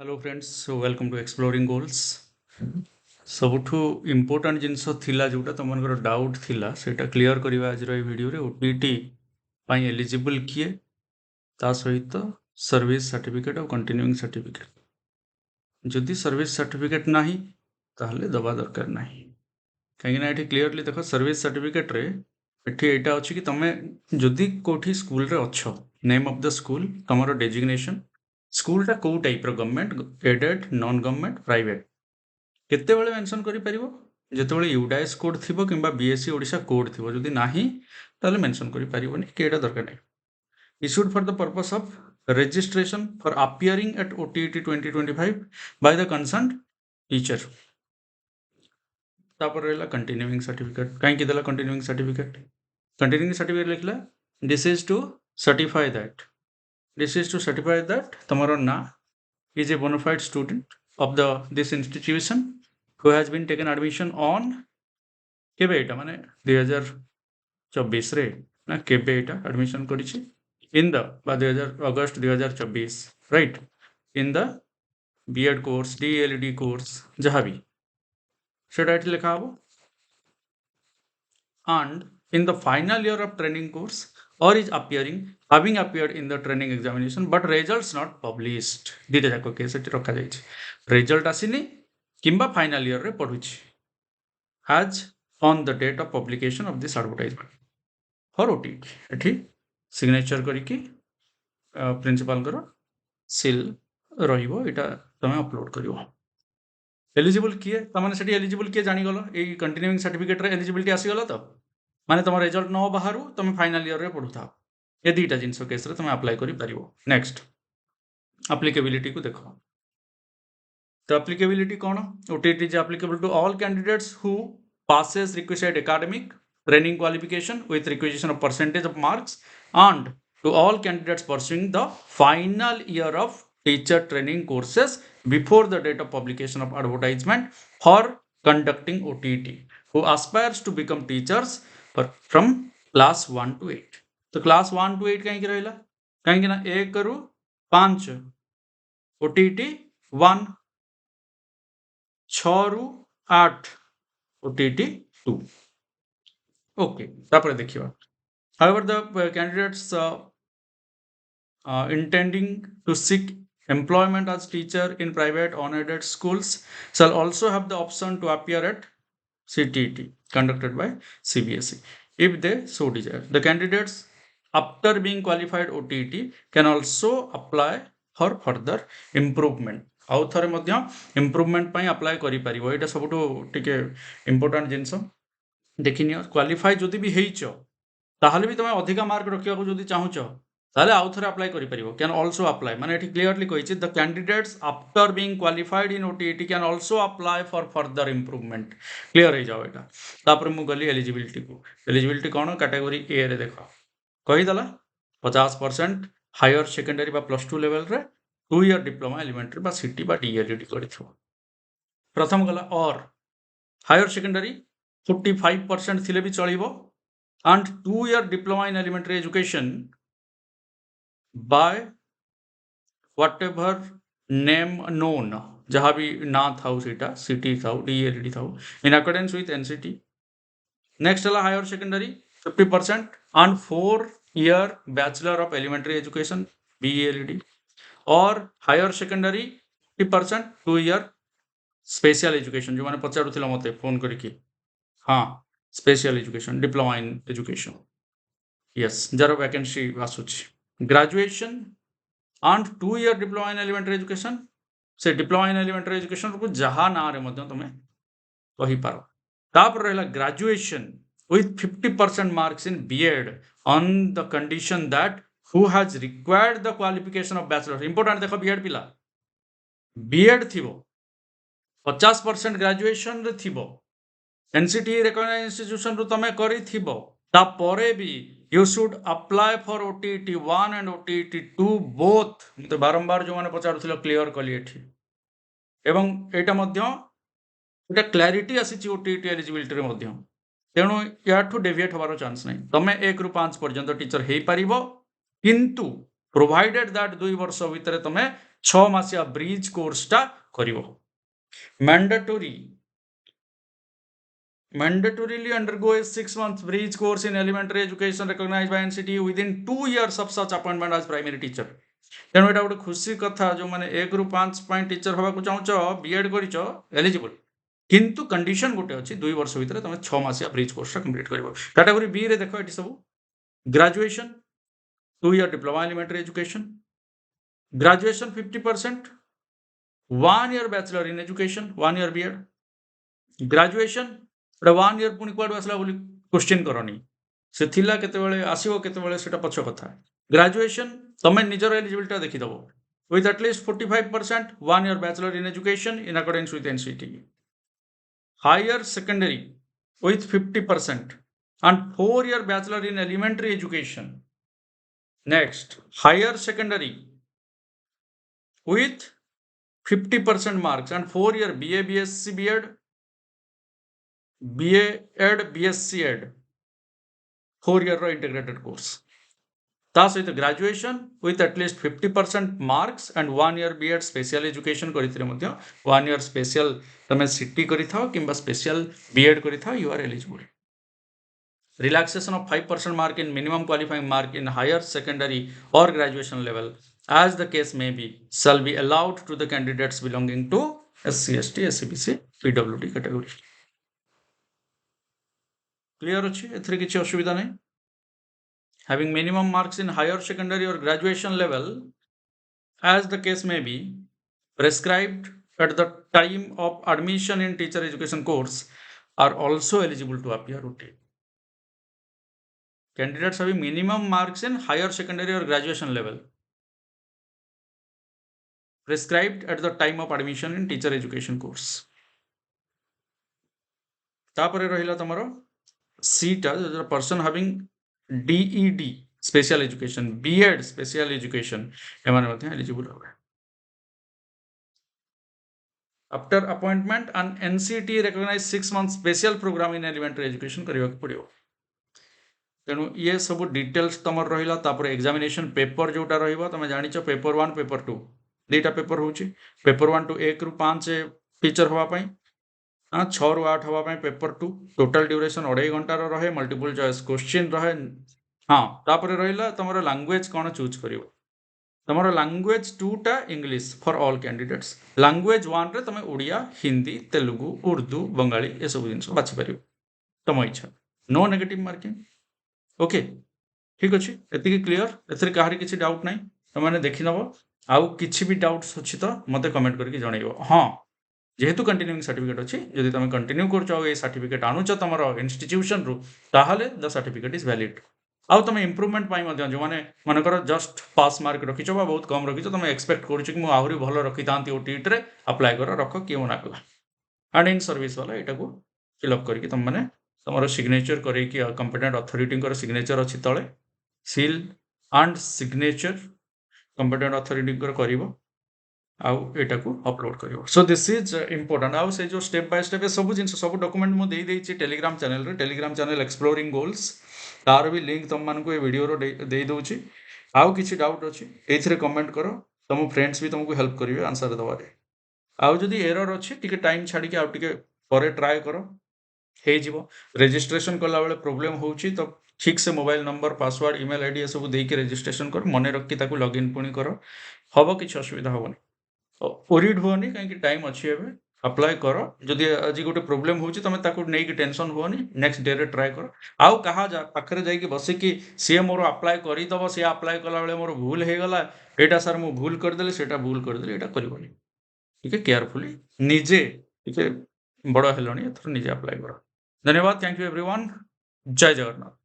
Hello friends, welcome to exploring goals. सबुठु important जिनस थिला जोटा तुमर डाउट थिला सेटा क्लियर करवा आज वीडियो रे ओटीटी पाई एलिजिबल किए ता सहित सर्विस सर्टिफिकेट और कंटिन्यूइंग सर्टिफिकेट जदि सर्विस सर्टिफिकेट नाही ताहले दबा दरकार नाही कहीं ये क्लीयरली देख सर्विस सर्टिफिकेट रे एठी एटा अछि कि तमे जदि कोठी स्कूल रे अच्छो नेम ऑफ द स्कूल तमरो डेजिग्नेशन स्कूलटा कौ type government aided non government private केतेबेले मेंशन करि परिबो जेतेबेले यूडाइस कोड थिबो किंबा बीएससी ओडिशा कोड थिबो जदि नाही ताले मेंशन करि परिबोनी केटा दरकार नै issued for the purpose of registration for appearing at OTET 2025 by the concerned teacher तापर रहला कंटिन्यूइंग सर्टिफिकेट काहे देला कंटिन्यूइंग सर्टिफिकेट लिखला this is to certify that तमरो no is a bona fide student of this institution who has been taken admission on केबे एटा माने 2024 रे ना केबे एटा एडमिशन करिछि इन द 2000 अगस्त 2024 right in the BEd course DLD course जहाँ भी सेटा एठी लिखा हबो and in the final year of training course or is having appeared in the training examination but results not published दीटा जाक केस एठी रखा जाइछि रिजल्ट आसिनी किंबा फाइनल ईयर रे पढुछि has on the date of publication of this advertisement for OTT एठी signature करिकि principal कर seal रहिबो एटा तमे अपलोड करिवो एलिजिबल किए तमाने सेठी एलिजिबल किए जानि गलो ए कंटिन्यूइंग सर्टिफिकेट रे एलिजिबिलिटी आसी गलो तो माने तुम रिजल्ट न बाहर तुम फाइनल ईयर रे पढ़ुथा ये दुईटा जिनस केस रे तुम अप्लाई करि परिबो नेक्स्ट एप्लीकेबिलिटी को देखो तो एप्लीकेबिलिटी कौन OTT is applicable to all candidates who passes requisite academic training qualification with requisition of percentage of marks and to all candidates pursuing the final year of teacher training courses before the date of publication of advertisement for conducting OTT who aspires to become teachers from class 1 to 8 तो class 1 to 8 कहीं रहिला कहीं ना 1 रु 5 OTT 1 6 रु 8 OTT 2 okay तापर देखिबा however the candidates intending to seek employment as teacher in private unaided schools shall also have the option to appear at CTET conducted by CBSE if they so desire. The candidates after being qualified OTET can also apply for further improvement. आउ थे improvement apply कर सब important जिनस देखनी qualify जदि भी ताहले भी तुम अधिका मार्क रखा जब चाहूच ताहले आउ थे अप्लाई कर कैन ऑल्सो अप्लाई माने क्लियरली कही the candidates after being qualified in OTET can also apply for further improvement clear हो जाओ यहाँ तापर मुझे गली एलिजिबिलिटी को एलिजिबिलिटी कौन कैटेगरी ए रे देख कहीदेला 50% हायर सेकेंडरी +2 लेवल रे 2 year डिप्लोमा एलिमेंटरी बा सिटी बा डीएलडी करिथो प्रथम गला और हायर सेकेंडरी 45% थिले भी चलिबो and 2 year diploma in elementary education by whatever name known जहाँ भी ना था सीटा सिटी था डीएलडी था in accordance with NCT next है higher secondary 50% and 4 year bachelor of elementary education BELD और higher secondary 50% 2 year special education जो मैंने पचारूला मत फोन करके हाँ special education diploma in education yes जार वैकेंसी आसूची graduation and 2 year diploma in elementary education से डिप्लोमा इन एलिमेंटरी एजुकेशन को जहाँ ना रे तुम्हें कहीपर तापर रहा graduation with 50% marks in BEd on the condition that who has required the qualification of bachelor important देखो BEd पिला BEd थिबो 50% ग्रेजुएशन रे थिबो NCT recognized institution रू तमे करी थिबो तापरे भी you should apply for OTET 1 and OTET 2 both तो बारंबार जो माने पचारुथिलो क्लियर कली एठी एवं एटा मध्य एटा क्लैरिटी आसी OTET एलिजिबिलिटी रे मध्य तेणु याठू डेविएट हबार चांस नहीं तमे 1 ରୁ 5 पर्यंत टीचर हे पारिबो किंतु प्रोवाइडेड दैट 2 वर्ष भितर तमे 6 मासिया bridge कोर्सटा करिवो mandatorily undergo a 6 month bridge course in elementary education recognized by NCT within 2 years of such appointment as primary teacher तेणु एटा गोटे खुशी कथा जो माने 1 रु 5 पॉइंट टीचर होबा को चाहूचो बीएड करिचो एलिजिबल किंतु कंडीशन गोटे अछि 2 वर्ष भितर तमे 6 मासिया ब्रिज कोर्स कंप्लीट करबो कैटेगरी बी रे देखो एटी सब graduation 2 year diploma in elementary education graduation 50% 1 year bachelor in education 1 year BEd graduation 1 year पुणी कुआडू आसला बोली क्वेश्चन करनी से थिला केतेबेले आसीबो केतेबेले सेटा पछ कथा ग्रेजुएशन तमे निजर एलिजिबिलिटी देखि दबो with at least 45% 1 year bachelor in education in accordance with NCT higher secondary with 50% and 4 year bachelor in elementary education next higher secondary with 50% marks and 4 year BA BSc BEd BA.Ed BSc Ed 4 year integrated course ता सहित graduation with at least 50% marks and 1 year BEd special education करिथिरे मध्ये 1 year special तमे city करिथाओ किंबा special BEd करिथाओ you are eligible relaxation of 5% mark in minimum qualifying mark in higher secondary or graduation level as the case may be shall be allowed to the candidates belonging to SC ST SC BC PWD category clear अछि एथरे किछि असुविधा नै having minimum marks in higher secondary or graduation level as the case may be prescribed at the time of admission in teacher education course are also eligible to appear routine candidates having minimum marks in higher secondary or graduation level prescribed at the time of admission in teacher education course तापरे रहिला तमरो C टा person having DED special education BEd special education एमाने मध्ये eligible होबे after appointment an NCT recognized 6 months special program in elementary education करिवा पड़ियो तेणु ये सब डिटेल्स तमर रहिला तापर एग्जामिनेशन पेपर जोटा रहिबो तमे जानिचो पेपर 1 पेपर 2 दुईटा पेपर होची पेपर 1 टू 1 रु 5 टीचर होवा पई 6 रु 8 होवा पई पेपर 2 टोटल ड्यूरेशन 2.5 घंटा रो रहे मल्टीपल चॉइस क्वेश्चन रहे हां तापर रहिला तमरो लैंग्वेज कोन चूज करिवो तमरो लैंग्वेज 2 टा English for all candidates language 1 रे तमे ओडिया हिंदी तेलुगु उर्दू बंगाली ए सब जिंस बाछि परियो तम इच्छा नो नेगेटिव मार्किंग ओके ठीक अछि एति क्लियर एथरे काहरी किछि डाउट नै तमाने देखि नबो आउ किछि भी डाउट्स अछि तो मते कमेंट करके जणाइबो हां जेहेतु कंटिन्यूइंग सर्टिफिकेट अछि यदि तमे कंटिन्यू करछो ए सर्टिफिकेट आनुछ तमरो इंस्टीट्यूशन रु ताहाले द सर्टिफिकेट इज वैलिड आउ तमे इंप्रूवमेंट पाई मध्ये जो माने मानकर जस्ट पास मार्क रखिछो बा बहुत कम रखिछो तमे एक्सपेक्ट करूछ कि मु आहुरी भलो रखि तांती ओटीटी रे अप्लाई करो रखो कियो ना कला एंड इन सर्विस वाला एटा को फिल अप करके तम माने तमरो सिग्नेचर करे कि कंपिटेंट अथॉरिटी कर सिग्नेचर अछि तळे seal and signature competent authority कर करिवो आउ एटा को अपलोड करिवो सो दिस इज इंपोर्टेंट आउ से जो स्टेप बाय स्टेप सब जिंस सब डॉक्यूमेंट मु देई देछि टेलीग्राम चैनल एक्सप्लोरिंग गोल्स तार भी लिंक तुम मानक ए वीडियो रो दे दोछि आउ किछि डाउट अछि एथरे कमेंट करो तुम फ्रेंड्स भी तुमको हेल्प करिवे आंसर दबारे आउ जदी एरर अछि टिके टाइम छाडी के आउ टिके परे ट्राई करो हे जीवो रजिस्ट्रेशन करला बेले प्रॉब्लम होउछि तो ठीक से mobile number password email ID सब देई के रजिस्ट्रेशन कर मने रखि ताकू लॉगिन पुनी करो हबो किछि असुविधा होबनी ओरिड होनी कहीं टाइम अच्छी है अप्लाई करो जदि आज गोटे प्रोब्लेम होची तमे ताकू नै कि टेंशन होनी नेक्स्ट डे रे ट्राई करो आउ कहा जा पाखरे जाई कि बसे कि सी मोर अप्लाई करि दबो सी अप्लाई कला बेले मोर भूल हे गला एटा सर मु भूल कर देले सेटा भूल कर देले एटा करिवनी ठीक है केयरफुली निजे ठीक है बड़ हेलोनी एथर निजे अप्लाई करो धन्यवाद थैंक यू एवरीवन जय जगन्नाथ।